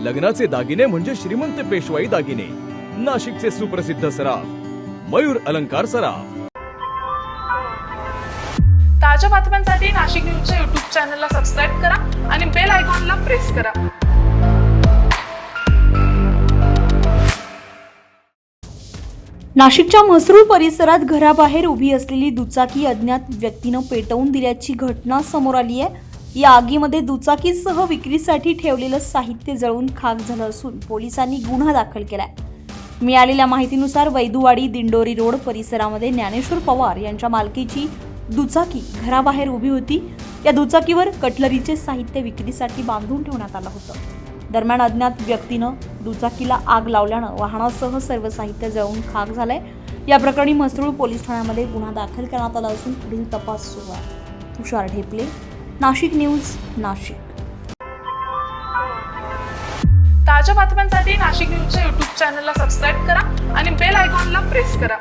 लग्नाचे दागिने म्हणजे श्रीमंत पेशवाई दागिने, नाशिकचे सुप्रसिद्ध सराफ मयूर अलंकार सराफ। ताज्या बातम्यांसाठी नाशिक न्यूजच्या YouTube चॅनलला सबस्क्राईब करा आणि बेल आयकॉनला प्रेस करा। नाशिकच्या म्हसरूळ परिसरात घराबाहेर उभी असलेली दुचाकी अज्ञात व्यक्तीनं पेटवून दिल्याची घटना समोर आली आहे। या आगीमध्ये दुचाकीसह विक्रीसाठी ठेवलेलं साहित्य जळून खाक झालं असून पोलिसांनी गुन्हा दाखल केलाय। मिळालेल्या माहितीनुसार वैदुवाडी दिंडोरी रोड परिसरामध्ये ज्ञानेश्वर पवार यांच्या मालकीची दुचाकी घराबाहेर उभी होती। या दुचाकीवर कटलरीचे साहित्य विक्रीसाठी बांधून ठेवण्यात आलं होतं। दरम्यान अज्ञात व्यक्तीनं दुचाकीला आग लावल्यानं वाहनासह सर्व साहित्य जळून खाक झालंय। या प्रकरणी म्हसरूळ पोलीस ठाण्यामध्ये गुन्हा दाखल करण्यात आला असून पुढील तपास सुरू आहे। तुषार ढेपले, नाशिक न्यूज, नाशिक। ताज्या बातम्यांसाठी नाशिक न्यूजच्या YouTube चॅनलला सबस्क्राईब करा आणि बेल आयकॉनला प्रेस करा।